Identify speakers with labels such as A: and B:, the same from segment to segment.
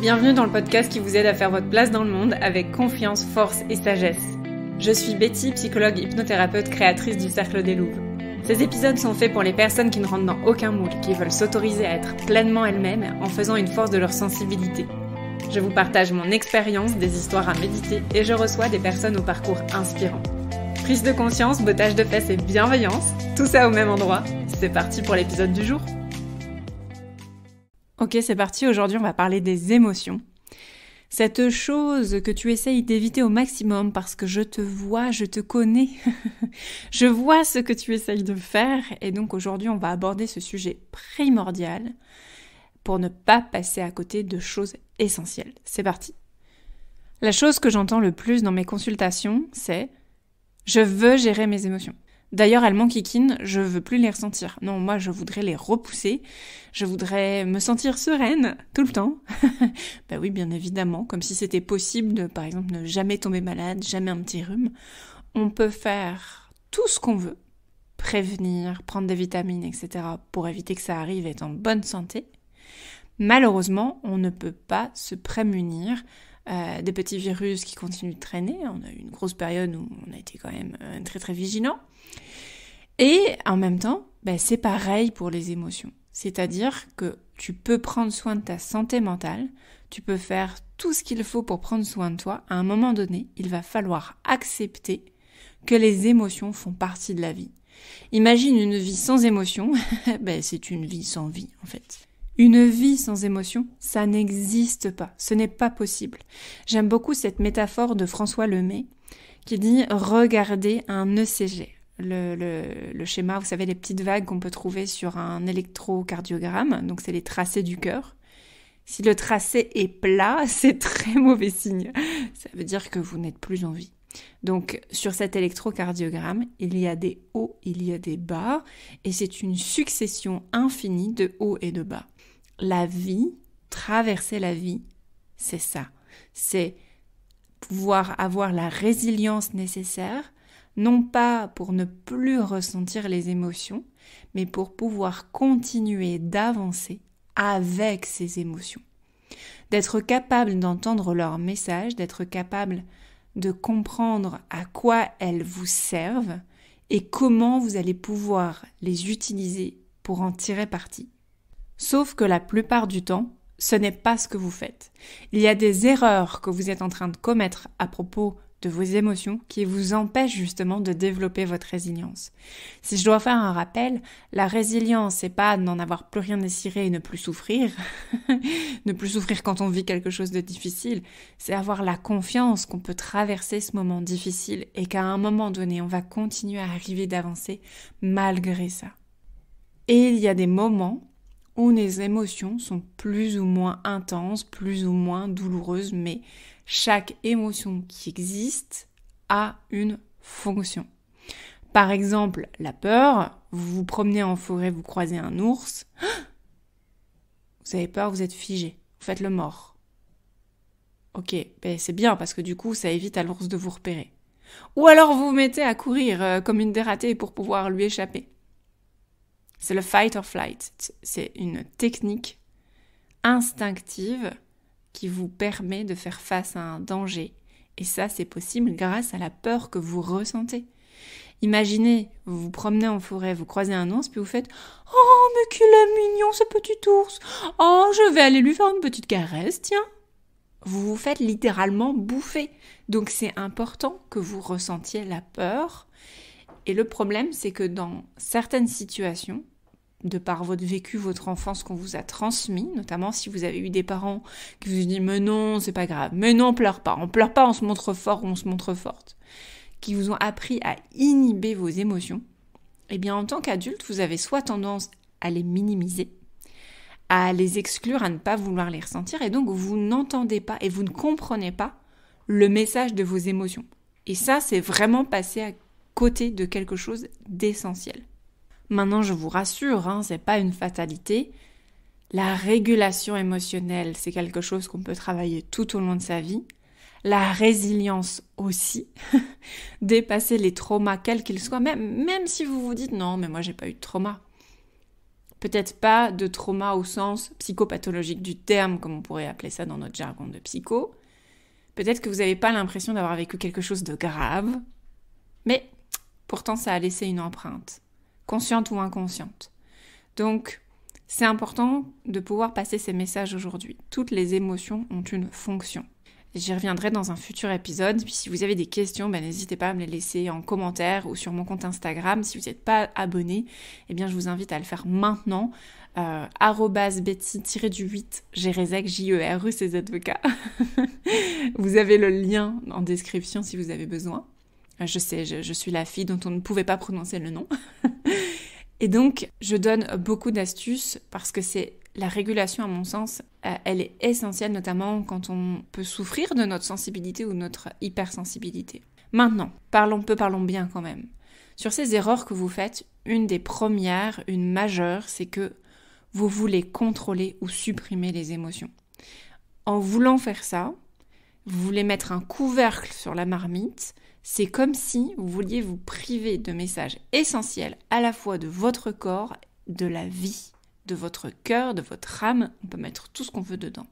A: Bienvenue dans le podcast qui vous aide à faire votre place dans le monde avec confiance, force et sagesse. Je suis Betty, psychologue hypnothérapeute, créatrice du Cercle des Louves. Ces épisodes sont faits pour les personnes qui ne rentrent dans aucun moule, qui veulent s'autoriser à être pleinement elles-mêmes en faisant une force de leur sensibilité. Je vous partage mon expérience, des histoires à méditer et je reçois des personnes au parcours inspirant. Prise de conscience, bottage de fesses et bienveillance, tout ça au même endroit. C'est parti pour l'épisode du jour. Ok, c'est parti, aujourd'hui on va parler des émotions. Cette chose que tu essayes d'éviter au maximum parce que je te vois, je te connais, je vois ce que tu essayes de faire et donc aujourd'hui on va aborder ce sujet primordial pour ne pas passer à côté de choses essentielles. C'est parti. La chose que j'entends le plus dans mes consultations, c'est « je veux gérer mes émotions ». D'ailleurs, elles m'enquiquinent, je veux plus les ressentir. Non, moi, je voudrais les repousser. Je voudrais me sentir sereine tout le temps. Ben oui, bien évidemment, comme si c'était possible de, par exemple, ne jamais tomber malade, jamais un petit rhume. On peut faire tout ce qu'on veut, prévenir, prendre des vitamines, etc. pour éviter que ça arrive et être en bonne santé. Malheureusement, on ne peut pas se prémunir des petits virus qui continuent de traîner. On a eu une grosse période où on a été quand même très très vigilants. Et en même temps, c'est pareil pour les émotions. C'est-à-dire que tu peux prendre soin de ta santé mentale, tu peux faire tout ce qu'il faut pour prendre soin de toi. À un moment donné, il va falloir accepter que les émotions font partie de la vie. Imagine une vie sans émotion, c'est une vie sans vie en fait. Une vie sans émotion, ça n'existe pas, ce n'est pas possible. J'aime beaucoup cette métaphore de François Lemay qui dit « Regardez un ECG ». Le schéma, vous savez, les petites vagues qu'on peut trouver sur un électrocardiogramme, donc c'est les tracés du cœur. Si le tracé est plat, c'est très mauvais signe. Ça veut dire que vous n'êtes plus en vie. Donc sur cet électrocardiogramme, il y a des hauts, il y a des bas, et c'est une succession infinie de hauts et de bas. La vie, traverser la vie, c'est ça. C'est pouvoir avoir la résilience nécessaire, non pas pour ne plus ressentir les émotions, mais pour pouvoir continuer d'avancer avec ces émotions. D'être capable d'entendre leurs messages, d'être capable de comprendre à quoi elles vous servent et comment vous allez pouvoir les utiliser pour en tirer parti. Sauf que la plupart du temps, ce n'est pas ce que vous faites. Il y a des erreurs que vous êtes en train de commettre à propos de vos émotions qui vous empêchent justement de développer votre résilience. Si je dois faire un rappel, la résilience, c'est pas n'en avoir plus rien à cirer et ne plus souffrir, ne plus souffrir quand on vit quelque chose de difficile, c'est avoir la confiance qu'on peut traverser ce moment difficile et qu'à un moment donné, on va continuer à arriver d'avancer malgré ça. Et il y a des moments où les émotions sont plus ou moins intenses, plus ou moins douloureuses, mais chaque émotion qui existe a une fonction. Par exemple, la peur, vous vous promenez en forêt, vous croisez un ours, vous avez peur, vous êtes figé, vous faites le mort. Ok, c'est bien parce que du coup ça évite à l'ours de vous repérer. Ou alors vous vous mettez à courir comme une dératée pour pouvoir lui échapper. C'est le fight or flight, c'est une technique instinctive qui vous permet de faire face à un danger. Et ça, c'est possible grâce à la peur que vous ressentez. Imaginez, vous vous promenez en forêt, vous croisez un ours, puis vous faites « Oh, mais qu'il est mignon ce petit ours! Oh, je vais aller lui faire une petite caresse, tiens !» Vous vous faites littéralement bouffer. Donc c'est important que vous ressentiez la peur. Et le problème, c'est que dans certaines situations, de par votre vécu, votre enfance qu'on vous a transmis, notamment si vous avez eu des parents qui vous ont dit « mais non, c'est pas grave, mais non, on pleure pas, on se montre fort ou on se montre forte », qui vous ont appris à inhiber vos émotions, eh bien en tant qu'adulte, vous avez soit tendance à les minimiser, à les exclure, à ne pas vouloir les ressentir, et donc vous n'entendez pas et vous ne comprenez pas le message de vos émotions. Et ça, c'est vraiment passer à côté de quelque chose d'essentiel. Maintenant, je vous rassure, c'est pas une fatalité. La régulation émotionnelle, c'est quelque chose qu'on peut travailler tout au long de sa vie. La résilience aussi. Dépasser les traumas, quels qu'ils soient, même si vous vous dites « non, mais moi j'ai pas eu de trauma ». Peut-être pas de trauma au sens psychopathologique du terme, comme on pourrait appeler ça dans notre jargon de psycho. Peut-être que vous n'avez pas l'impression d'avoir vécu quelque chose de grave, mais pourtant ça a laissé une empreinte, consciente ou inconsciente. Donc, c'est important de pouvoir passer ces messages aujourd'hui. Toutes les émotions ont une fonction. J'y reviendrai dans un futur épisode. Puis si vous avez des questions, n'hésitez pas à me les laisser en commentaire ou sur mon compte Instagram. Si vous n'êtes pas abonné, je vous invite à le faire maintenant. @Betty-8 Jerezek, JERUCZK. Vous avez le lien en description si vous avez besoin. Je sais, je suis la fille dont on ne pouvait pas prononcer le nom. Et donc, je donne beaucoup d'astuces parce que c'est la régulation, à mon sens, elle est essentielle, notamment quand on peut souffrir de notre sensibilité ou notre hypersensibilité. Maintenant, parlons bien quand même. Sur ces erreurs que vous faites, une des premières, une majeure, c'est que vous voulez contrôler ou supprimer les émotions. En voulant faire ça, vous voulez mettre un couvercle sur la marmite. C'est comme si vous vouliez vous priver de messages essentiels à la fois de votre corps, de la vie, de votre cœur, de votre âme. On peut mettre tout ce qu'on veut dedans.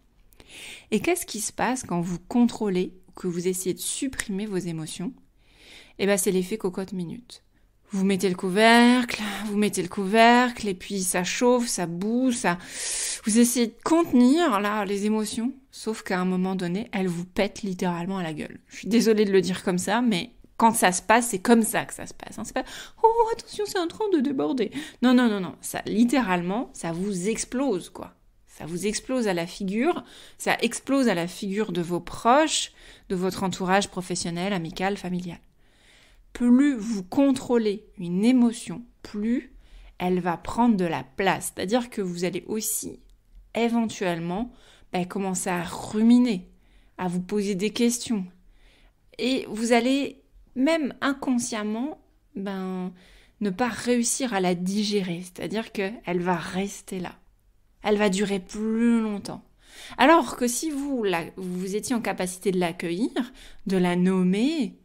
A: Et qu'est-ce qui se passe quand vous contrôlez ou que vous essayez de supprimer vos émotions ? C'est l'effet cocotte-minute. Vous mettez le couvercle, et puis ça chauffe, ça bouge, vous essayez de contenir les émotions, sauf qu'à un moment donné, elles vous pètent littéralement à la gueule. Je suis désolée de le dire comme ça, mais quand ça se passe, c'est comme ça que ça se passe. C'est pas « Oh, attention, c'est en train de déborder ». Non. Ça, littéralement, ça vous explose, quoi. Ça vous explose à la figure, ça explose à la figure de vos proches, de votre entourage professionnel, amical, familial. Plus vous contrôlez une émotion, plus elle va prendre de la place. C'est-à-dire que vous allez aussi, éventuellement, commencer à ruminer, à vous poser des questions. Et vous allez, même inconsciemment, ne pas réussir à la digérer. C'est-à-dire qu'elle va rester là. Elle va durer plus longtemps. Alors que si vous étiez en capacité de l'accueillir, de la nommer,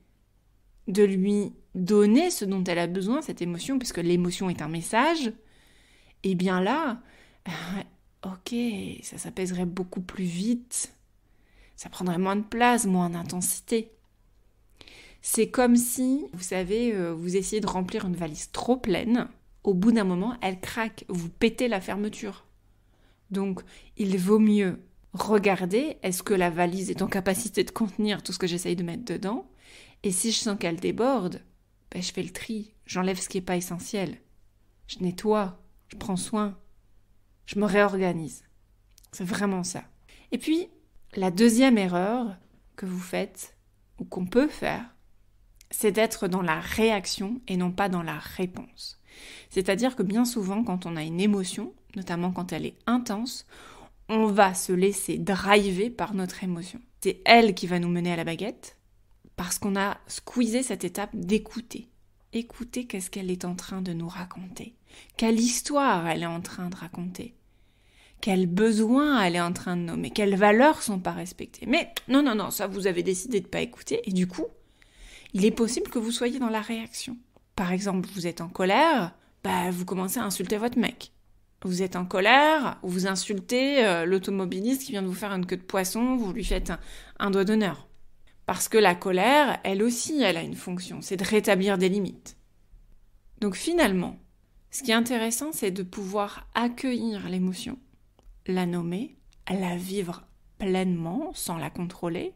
A: de lui donner ce dont elle a besoin, cette émotion, puisque l'émotion est un message, là, ok, ça s'apaiserait beaucoup plus vite, ça prendrait moins de place, moins d'intensité. C'est comme si, vous savez, vous essayez de remplir une valise trop pleine, au bout d'un moment, elle craque, vous pétez la fermeture. Donc, il vaut mieux regarder, est-ce que la valise est en capacité de contenir tout ce que j'essaye de mettre dedans ? Et si je sens qu'elle déborde, je fais le tri, j'enlève ce qui n'est pas essentiel. Je nettoie, je prends soin, je me réorganise. C'est vraiment ça. Et puis, la deuxième erreur que vous faites, ou qu'on peut faire, c'est d'être dans la réaction et non pas dans la réponse. C'est-à-dire que bien souvent, quand on a une émotion, notamment quand elle est intense, on va se laisser driver par notre émotion. C'est elle qui va nous mener à la baguette, parce qu'on a squeezé cette étape d'écouter. Écouter qu'est-ce qu'elle est en train de nous raconter. Quelle histoire elle est en train de raconter. Quels besoins elle est en train de nommer. Quelles valeurs sont pas respectées. Mais non, ça vous avez décidé de pas écouter. Et du coup, il est possible que vous soyez dans la réaction. Par exemple, vous êtes en colère, vous commencez à insulter votre mec. Vous êtes en colère, vous insultez l'automobiliste qui vient de vous faire une queue de poisson, vous lui faites un doigt d'honneur. Parce que la colère, elle aussi, elle a une fonction, c'est de rétablir des limites. Donc finalement, ce qui est intéressant, c'est de pouvoir accueillir l'émotion, la nommer, la vivre pleinement, sans la contrôler.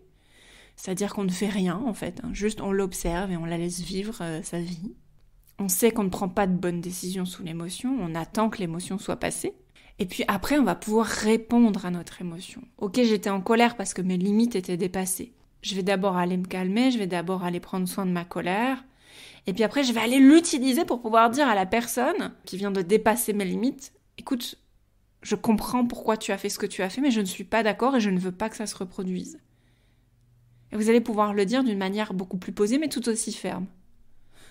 A: C'est-à-dire qu'on ne fait rien, en fait, juste on l'observe et on la laisse vivre sa vie. On sait qu'on ne prend pas de bonnes décisions sous l'émotion, on attend que l'émotion soit passée. Et puis après, on va pouvoir répondre à notre émotion. Ok, j'étais en colère parce que mes limites étaient dépassées. Je vais d'abord aller me calmer, je vais d'abord aller prendre soin de ma colère. Et puis après, je vais aller l'utiliser pour pouvoir dire à la personne qui vient de dépasser mes limites, écoute, je comprends pourquoi tu as fait ce que tu as fait, mais je ne suis pas d'accord et je ne veux pas que ça se reproduise. Et vous allez pouvoir le dire d'une manière beaucoup plus posée, mais tout aussi ferme,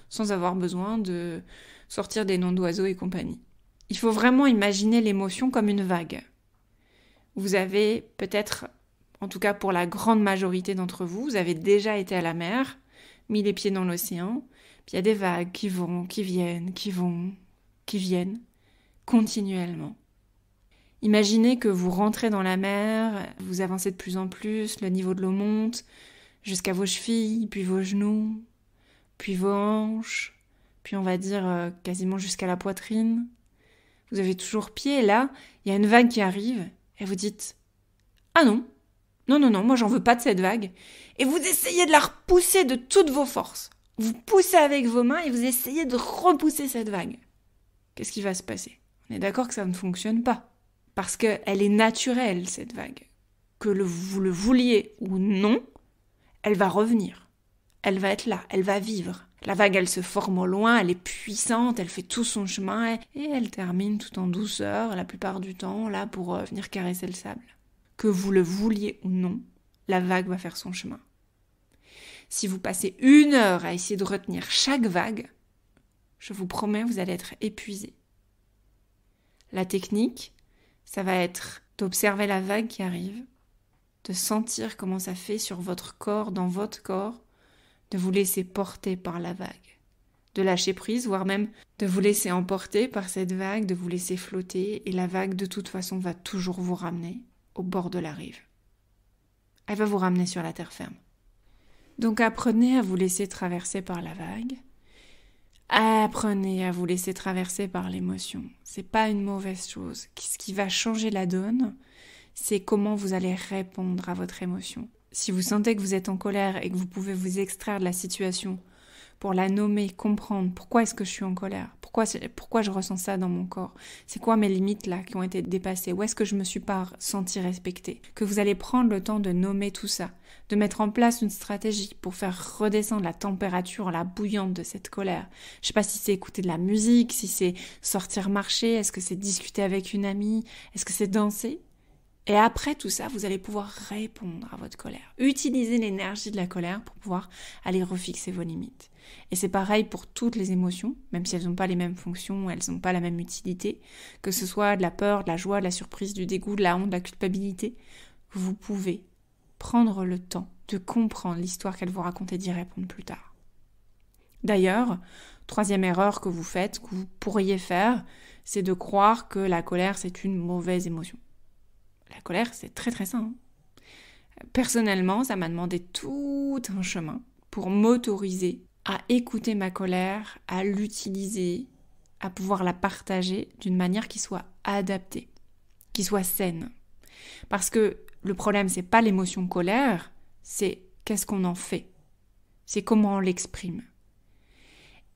A: sans avoir besoin de sortir des noms d'oiseaux et compagnie. Il faut vraiment imaginer l'émotion comme une vague. Vous avez peut-être, en tout cas pour la grande majorité d'entre vous, vous avez déjà été à la mer, mis les pieds dans l'océan, puis il y a des vagues qui vont, qui viennent, qui vont, qui viennent. continuellement. Imaginez que vous rentrez dans la mer, vous avancez de plus en plus, le niveau de l'eau monte jusqu'à vos chevilles, puis vos genoux, puis vos hanches, puis on va dire quasiment jusqu'à la poitrine. Vous avez toujours pied et là, il y a une vague qui arrive et vous dites « Ah non, non, moi j'en veux pas de cette vague ». Et vous essayez de la repousser de toutes vos forces. Vous poussez avec vos mains et vous essayez de repousser cette vague. Qu'est-ce qui va se passer ? On est d'accord que ça ne fonctionne pas. Parce qu'elle est naturelle, cette vague. Que vous le vouliez ou non, elle va revenir. Elle va être là, elle va vivre. La vague, elle se forme au loin, elle est puissante, elle fait tout son chemin et elle termine tout en douceur, la plupart du temps, là, pour venir caresser le sable. Que vous le vouliez ou non, la vague va faire son chemin. Si vous passez 1 heure à essayer de retenir chaque vague, je vous promets, vous allez être épuisé. La technique, ça va être d'observer la vague qui arrive, de sentir comment ça fait sur votre corps, dans votre corps, de vous laisser porter par la vague, de lâcher prise, voire même de vous laisser emporter par cette vague, de vous laisser flotter, et la vague de toute façon va toujours vous ramener au bord de la rive. Elle va vous ramener sur la terre ferme. Donc apprenez à vous laisser traverser par la vague, apprenez à vous laisser traverser par l'émotion. C'est pas une mauvaise chose. Ce qui va changer la donne, c'est comment vous allez répondre à votre émotion. Si vous sentez que vous êtes en colère et que vous pouvez vous extraire de la situation pour la nommer, comprendre pourquoi est-ce que je suis en colère, pourquoi je ressens ça dans mon corps, c'est quoi mes limites là qui ont été dépassées, où est-ce que je me suis pas sentie respectée, que vous allez prendre le temps de nommer tout ça, de mettre en place une stratégie pour faire redescendre la température, la bouillante de cette colère. Je sais pas si c'est écouter de la musique, si c'est sortir marcher, est-ce que c'est discuter avec une amie, est-ce que c'est danser ? Et après tout ça, vous allez pouvoir répondre à votre colère. Utiliser l'énergie de la colère pour pouvoir aller refixer vos limites. Et c'est pareil pour toutes les émotions, même si elles n'ont pas les mêmes fonctions, elles n'ont pas la même utilité, que ce soit de la peur, de la joie, de la surprise, du dégoût, de la honte, de la culpabilité. Vous pouvez prendre le temps de comprendre l'histoire qu'elle vous raconte et d'y répondre plus tard. D'ailleurs, 3e erreur que vous faites, que vous pourriez faire, c'est de croire que la colère, c'est une mauvaise émotion. La colère, c'est très très sain. Personnellement, ça m'a demandé tout un chemin pour m'autoriser à écouter ma colère, à l'utiliser, à pouvoir la partager d'une manière qui soit adaptée, qui soit saine. Parce que le problème, c'est pas l'émotion colère, c'est qu'est-ce qu'on en fait. C'est comment on l'exprime.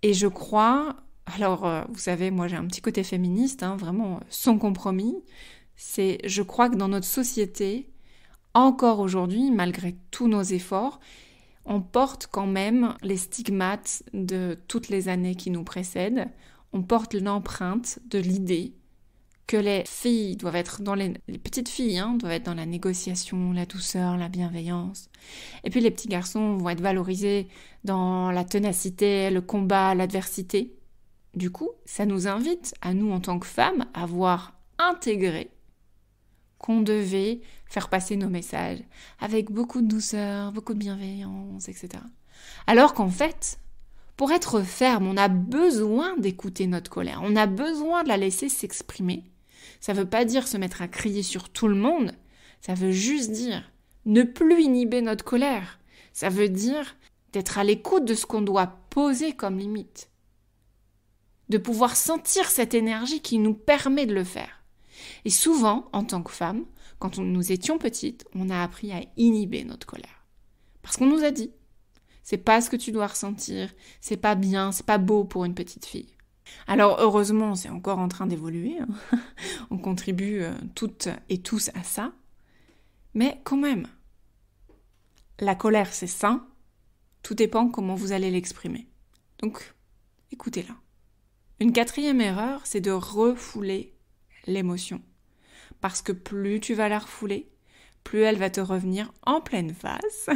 A: Et je crois, alors vous savez, moi j'ai un petit côté féministe, vraiment sans compromis, je crois que dans notre société, encore aujourd'hui, malgré tous nos efforts, on porte quand même les stigmates de toutes les années qui nous précèdent. On porte l'empreinte de l'idée que les filles doivent être les petites filles, doivent être dans la négociation, la douceur, la bienveillance. Et puis les petits garçons vont être valorisés dans la ténacité, le combat, l'adversité. Du coup, ça nous invite, à nous en tant que femmes, à voir intégré qu'on devait faire passer nos messages avec beaucoup de douceur, beaucoup de bienveillance, etc. Alors qu'en fait, pour être ferme, on a besoin d'écouter notre colère, on a besoin de la laisser s'exprimer. Ça ne veut pas dire se mettre à crier sur tout le monde, ça veut juste dire ne plus inhiber notre colère. Ça veut dire d'être à l'écoute de ce qu'on doit poser comme limite. De pouvoir sentir cette énergie qui nous permet de le faire. Et souvent, en tant que femme, quand nous étions petites, on a appris à inhiber notre colère. Parce qu'on nous a dit, c'est pas ce que tu dois ressentir, c'est pas bien, c'est pas beau pour une petite fille. Alors heureusement, c'est encore en train d'évoluer, on contribue toutes et tous à ça, mais quand même, la colère c'est sain, tout dépend comment vous allez l'exprimer. Donc, écoutez-la. Une 4e erreur, c'est de refouler l'émotion. Parce que plus tu vas la refouler, plus elle va te revenir en pleine face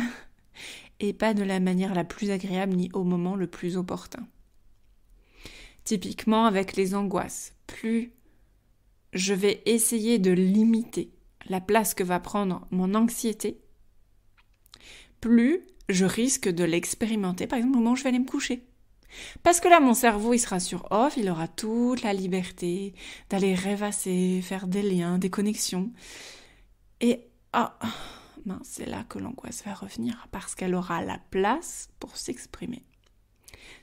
A: et pas de la manière la plus agréable ni au moment le plus opportun. Typiquement avec les angoisses, plus je vais essayer de limiter la place que va prendre mon anxiété, plus je risque de l'expérimenter, par exemple au moment où je vais aller me coucher. Parce que là, mon cerveau, il sera sur off, il aura toute la liberté d'aller rêvasser, faire des liens, des connexions. Et mince, c'est là que l'angoisse va revenir, parce qu'elle aura la place pour s'exprimer.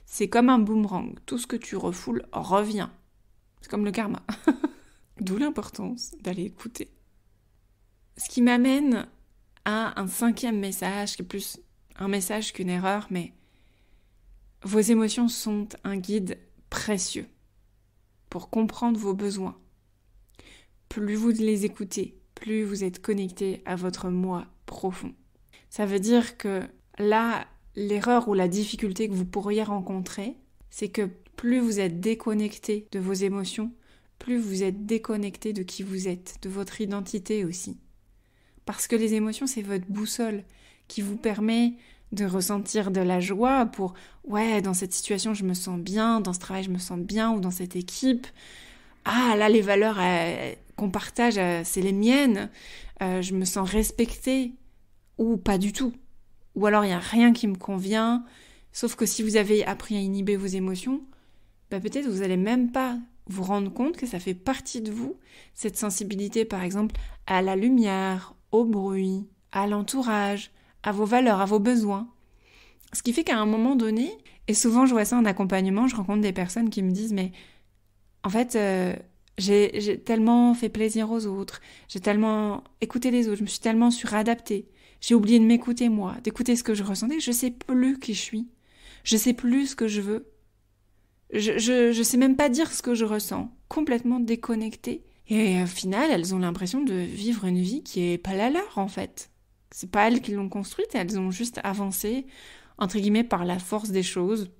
A: C'est comme un boomerang, tout ce que tu refoules revient. C'est comme le karma. D'où l'importance d'aller écouter. Ce qui m'amène à un 5e message, qui est plus un message qu'une erreur, mais vos émotions sont un guide précieux pour comprendre vos besoins. Plus vous les écoutez, plus vous êtes connecté à votre moi profond. Ça veut dire que là, l'erreur ou la difficulté que vous pourriez rencontrer, c'est que plus vous êtes déconnecté de vos émotions, plus vous êtes déconnecté de qui vous êtes, de votre identité aussi. Parce que les émotions, c'est votre boussole qui vous permet de ressentir de la joie pour « ouais, dans cette situation, je me sens bien, dans ce travail, je me sens bien, ou dans cette équipe. Ah, là, les valeurs qu'on partage, c'est les miennes. Je me sens respectée. » Ou pas du tout. Ou alors, il n'y a rien qui me convient. Sauf que si vous avez appris à inhiber vos émotions, peut-être vous n'allez même pas vous rendre compte que ça fait partie de vous, cette sensibilité, par exemple, à la lumière, au bruit, à l'entourage, à vos valeurs, à vos besoins. Ce qui fait qu'à un moment donné, et souvent je vois ça en accompagnement, je rencontre des personnes qui me disent « mais en fait, j'ai tellement fait plaisir aux autres, j'ai tellement écouté les autres, je me suis tellement suradaptée, j'ai oublié de m'écouter moi, d'écouter ce que je ressentais, je sais plus qui je suis, je sais plus ce que je veux, je sais même pas dire ce que je ressens, complètement déconnectée. » Et au final, elles ont l'impression de vivre une vie qui est pas la leur en fait. C'est pas elles qui l'ont construite, elles ont juste avancé, entre guillemets, par la force des choses,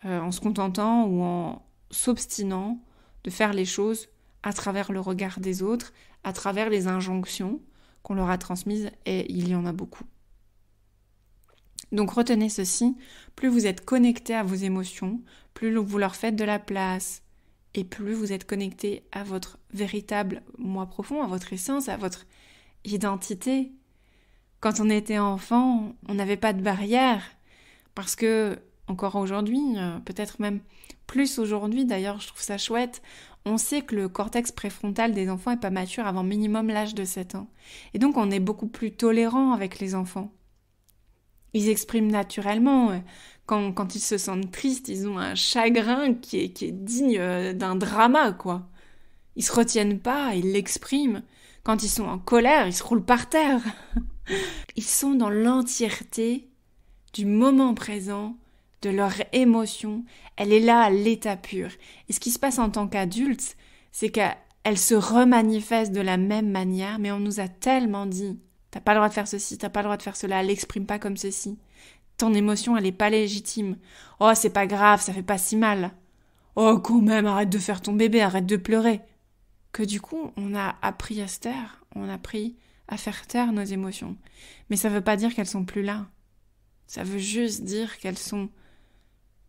A: en se contentant ou en s'obstinant de faire les choses à travers le regard des autres, à travers les injonctions qu'on leur a transmises, et il y en a beaucoup. Donc retenez ceci, plus vous êtes connecté à vos émotions, plus vous leur faites de la place, et plus vous êtes connecté à votre véritable moi profond, à votre essence, à votre identité. Quand on était enfant, on n'avait pas de barrière, parce que, encore aujourd'hui, peut-être même plus aujourd'hui, d'ailleurs je trouve ça chouette, on sait que le cortex préfrontal des enfants n'est pas mature avant minimum l'âge de 7 ans. Et donc on est beaucoup plus tolérant avec les enfants. Ils expriment naturellement. Quand ils se sentent tristes, ils ont un chagrin qui est digne d'un drama, quoi. Ils se retiennent pas, ils l'expriment. Quand ils sont en colère, ils se roulent par terre. Ils sont dans l'entièreté du moment présent, de leur émotion. Elle est là à l'état pur. Et ce qui se passe en tant qu'adulte, c'est qu'elle se remanifeste de la même manière, mais on nous a tellement dit « t'as pas le droit de faire ceci, t'as pas le droit de faire cela, elle l'exprime pas comme ceci. Ton émotion, elle est pas légitime. Oh, c'est pas grave, ça fait pas si mal. Oh, quand même, arrête de faire ton bébé, arrête de pleurer. » Que du coup, on a appris à se taire, on a appris à faire taire nos émotions. Mais ça veut pas dire qu'elles sont plus là. Ça veut juste dire qu'elles sont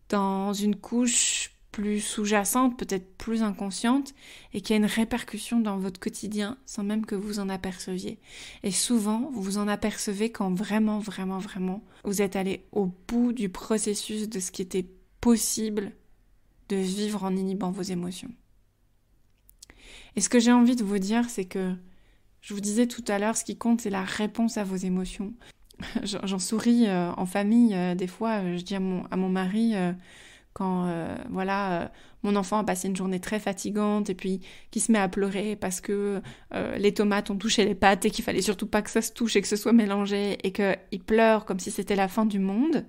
A: dans une couche plus sous-jacente, peut-être plus inconsciente, et qu'il y a une répercussion dans votre quotidien sans même que vous en aperceviez. Et souvent, vous vous en apercevez quand vraiment, vraiment, vraiment, vous êtes allé au bout du processus de ce qui était possible de vivre en inhibant vos émotions. Et ce que j'ai envie de vous dire, c'est que, je vous disais tout à l'heure, ce qui compte, c'est la réponse à vos émotions. J'en souris en famille, des fois, je dis à mon mari, quand mon enfant a passé une journée très fatigante et puis qu'il se met à pleurer parce que les tomates ont touché les pâtes et qu'il fallait surtout pas que ça se touche et que ce soit mélangé et qu'il pleure comme si c'était la fin du monde.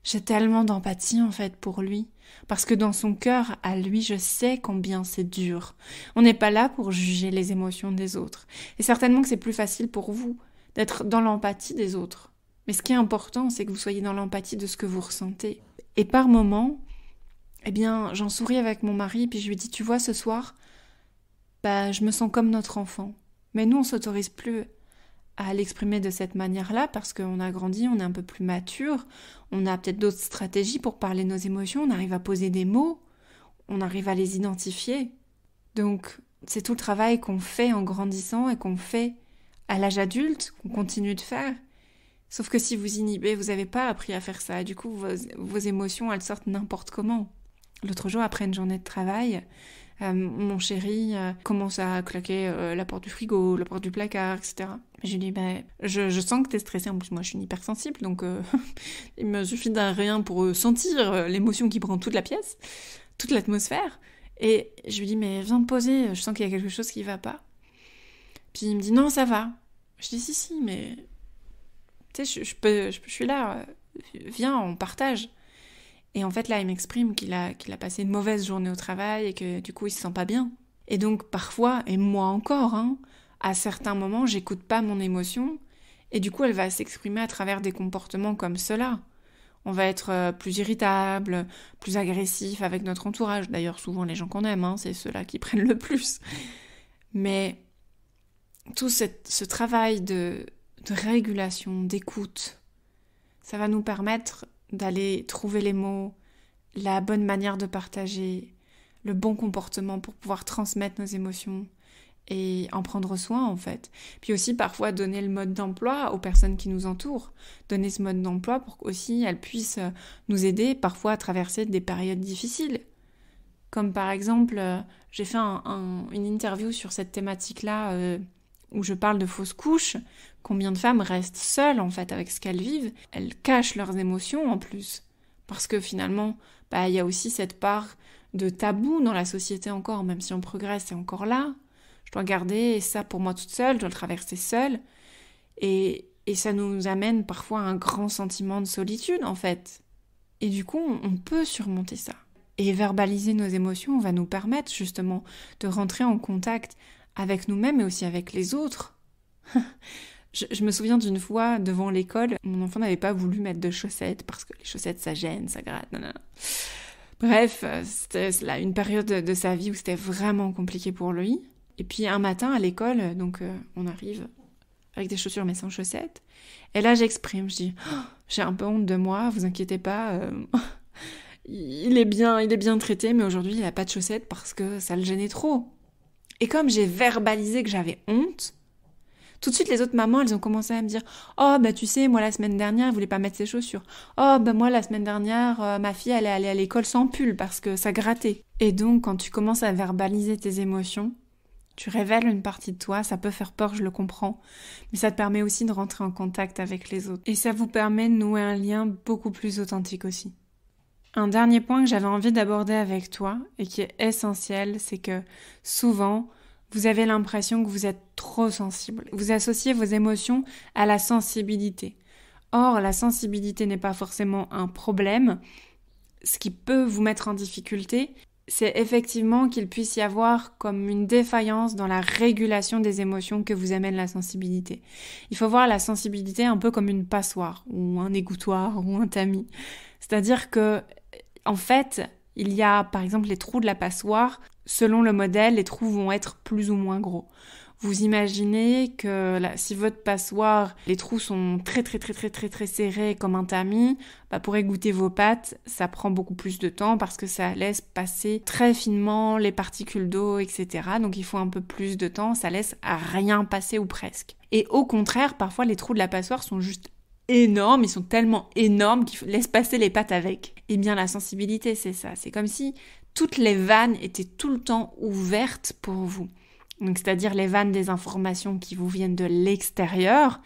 A: J'ai tellement d'empathie en fait pour lui, parce que dans son cœur, à lui, je sais combien c'est dur. On n'est pas là pour juger les émotions des autres. Et certainement que c'est plus facile pour vous d'être dans l'empathie des autres. Mais ce qui est important, c'est que vous soyez dans l'empathie de ce que vous ressentez. Et par moments, j'en souris avec mon mari, puis je lui dis, tu vois, ce soir, je me sens comme notre enfant. Mais nous, on s'autorise plus à l'exprimer de cette manière-là, parce qu'on a grandi, on est un peu plus mature, on a peut-être d'autres stratégies pour parler de nos émotions, on arrive à poser des mots, on arrive à les identifier. Donc, c'est tout le travail qu'on fait en grandissant et qu'on fait à l'âge adulte, qu'on continue de faire. Sauf que si vous inhibez, vous n'avez pas appris à faire ça. Et du coup, vos émotions, elles sortent n'importe comment. L'autre jour, après une journée de travail, mon chéri commence à claquer la porte du frigo, la porte du placard, etc. Et je lui dis, je sens que t'es stressée. En plus, moi, je suis une hypersensible, donc il me suffit d'un rien pour sentir l'émotion qui prend toute la pièce, toute l'atmosphère. Et je lui dis, mais viens te poser, je sens qu'il y a quelque chose qui va pas. Puis il me dit, non, ça va. Je dis, si, mais... Tu sais, je suis là, viens, on partage. Et en fait, là, il m'exprime qu'il a passé une mauvaise journée au travail et que du coup, il se sent pas bien. Et donc, parfois, et moi encore, à certains moments, j'écoute pas mon émotion et du coup, elle va s'exprimer à travers des comportements comme cela. On va être plus irritable, plus agressif avec notre entourage. D'ailleurs, souvent, les gens qu'on aime, c'est ceux-là qui prennent le plus. Mais tout ce travail de régulation, d'écoute, ça va nous permettre d'aller trouver les mots, la bonne manière de partager, le bon comportement pour pouvoir transmettre nos émotions et en prendre soin en fait. Puis aussi parfois donner le mode d'emploi aux personnes qui nous entourent, donner ce mode d'emploi pour qu'aussi elles puissent nous aider parfois à traverser des périodes difficiles. Comme par exemple, j'ai fait une interview sur cette thématique-là où je parle de fausses couches. Combien de femmes restent seules en fait avec ce qu'elles vivent? Elles cachent leurs émotions en plus. Parce que finalement, il y a aussi cette part de tabou dans la société encore, même si on progresse, c'est encore là. Je dois garder ça pour moi toute seule, je dois le traverser seule. Et ça nous amène parfois à un grand sentiment de solitude en fait. Et du coup, on peut surmonter ça. Et verbaliser nos émotions va nous permettre justement de rentrer en contact avec nous-mêmes et aussi avec les autres. Je me souviens d'une fois, devant l'école, mon enfant n'avait pas voulu mettre de chaussettes parce que les chaussettes, ça gêne, ça gratte, nanana. Bref, c'était là une période de sa vie où c'était vraiment compliqué pour lui. Et puis un matin à l'école, donc on arrive avec des chaussures mais sans chaussettes. Et là j'exprime, je dis j'ai un peu honte de moi, vous inquiétez pas, il est bien traité, mais aujourd'hui il a pas de chaussettes parce que ça le gênait trop. Et comme j'ai verbalisé que j'avais honte, tout de suite, les autres mamans, elles ont commencé à me dire « Oh, tu sais, moi, la semaine dernière, elle voulait pas mettre ses chaussures. Oh, moi, la semaine dernière, ma fille, elle est allée à l'école sans pull parce que ça grattait. » Et donc, quand tu commences à verbaliser tes émotions, tu révèles une partie de toi, ça peut faire peur, je le comprends, mais ça te permet aussi de rentrer en contact avec les autres. Et ça vous permet de nouer un lien beaucoup plus authentique aussi. Un dernier point que j'avais envie d'aborder avec toi, et qui est essentiel, c'est que souvent, vous avez l'impression que vous êtes trop sensible. Vous associez vos émotions à la sensibilité. Or, la sensibilité n'est pas forcément un problème. Ce qui peut vous mettre en difficulté, c'est effectivement qu'il puisse y avoir comme une défaillance dans la régulation des émotions que vous amène la sensibilité. Il faut voir la sensibilité un peu comme une passoire, ou un égouttoir, ou un tamis. C'est-à-dire que, en fait, il y a par exemple les trous de la passoire. Selon le modèle, les trous vont être plus ou moins gros. Vous imaginez que si votre passoire, les trous sont très serrés comme un tamis, pour égoutter vos pâtes, ça prend beaucoup plus de temps parce que ça laisse passer très finement les particules d'eau, etc. Donc il faut un peu plus de temps, ça laisse à rien passer ou presque. Et au contraire, parfois les trous de la passoire sont juste énormes, ils sont tellement énormes qu'ils laissent passer les pâtes avec. Eh bien la sensibilité, c'est ça. C'est comme si toutes les vannes étaient tout le temps ouvertes pour vous. Donc, c'est-à-dire les vannes des informations qui vous viennent de l'extérieur,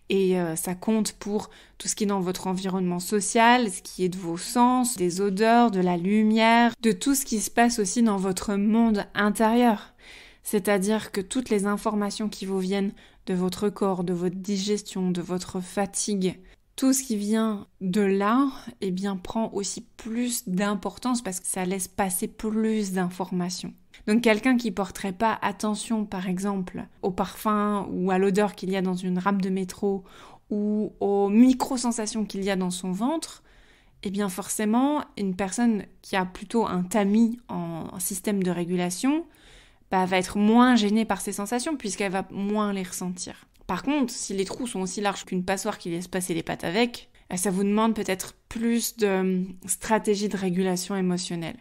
A: et ça compte pour tout ce qui est dans votre environnement social, ce qui est de vos sens, des odeurs, de la lumière, de tout ce qui se passe aussi dans votre monde intérieur. C'est-à-dire que toutes les informations qui vous viennent de votre corps, de votre digestion, de votre fatigue, tout ce qui vient de là, eh bien, prend aussi plus d'importance parce que ça laisse passer plus d'informations. Donc quelqu'un qui porterait pas attention, par exemple, au parfum ou à l'odeur qu'il y a dans une rame de métro ou aux micro-sensations qu'il y a dans son ventre, eh bien forcément, une personne qui a plutôt un tamis en système de régulation va être moins gênée par ces sensations puisqu'elle va moins les ressentir. Par contre, si les trous sont aussi larges qu'une passoire qui laisse passer les pâtes avec, ça vous demande peut-être plus de stratégie de régulation émotionnelle.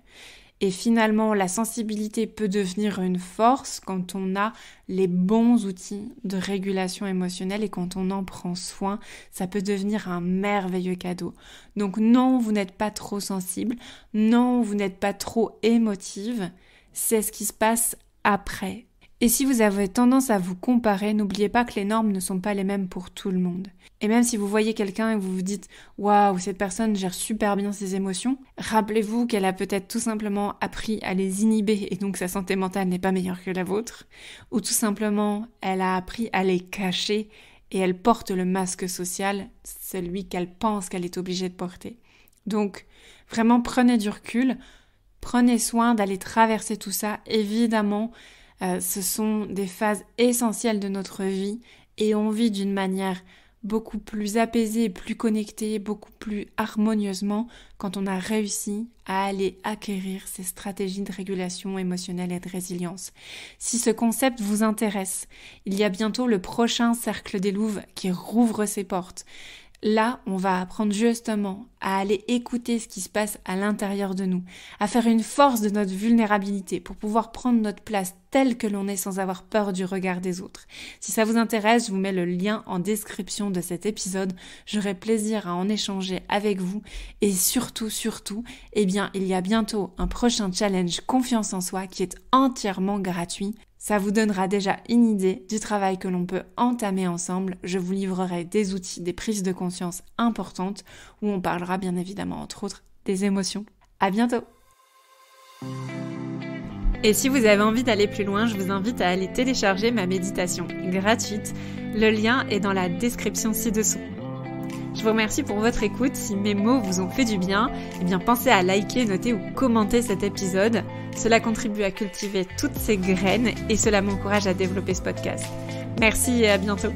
A: Et finalement, la sensibilité peut devenir une force quand on a les bons outils de régulation émotionnelle et quand on en prend soin, ça peut devenir un merveilleux cadeau. Donc non, vous n'êtes pas trop sensible, non, vous n'êtes pas trop émotive, c'est ce qui se passe après. Et si vous avez tendance à vous comparer, n'oubliez pas que les normes ne sont pas les mêmes pour tout le monde. Et même si vous voyez quelqu'un et que vous vous dites « Waouh, cette personne gère super bien ses émotions », rappelez-vous qu'elle a peut-être tout simplement appris à les inhiber et donc sa santé mentale n'est pas meilleure que la vôtre. Ou tout simplement, elle a appris à les cacher et elle porte le masque social, celui qu'elle pense qu'elle est obligée de porter. Donc, vraiment, prenez du recul, prenez soin d'aller traverser tout ça. Évidemment, ce sont des phases essentielles de notre vie et on vit d'une manière beaucoup plus apaisée, plus connectée, beaucoup plus harmonieusement quand on a réussi à aller acquérir ces stratégies de régulation émotionnelle et de résilience. Si ce concept vous intéresse, il y a bientôt le prochain Cercle des Louves qui rouvre ses portes. Là, on va apprendre justement à aller écouter ce qui se passe à l'intérieur de nous, à faire une force de notre vulnérabilité pour pouvoir prendre notre place telle que l'on est sans avoir peur du regard des autres. Si ça vous intéresse, je vous mets le lien en description de cet épisode. J'aurai plaisir à en échanger avec vous et surtout, il y a bientôt un prochain challenge confiance en soi qui est entièrement gratuit. Ça vous donnera déjà une idée du travail que l'on peut entamer ensemble. Je vous livrerai des outils, des prises de conscience importantes où on parlera bien évidemment entre autres des émotions. À bientôt! Et si vous avez envie d'aller plus loin, je vous invite à aller télécharger ma méditation gratuite. Le lien est dans la description ci-dessous. Je vous remercie pour votre écoute. Si mes mots vous ont fait du bien, pensez à liker, noter ou commenter cet épisode. Cela contribue à cultiver toutes ces graines et cela m'encourage à développer ce podcast. Merci et à bientôt.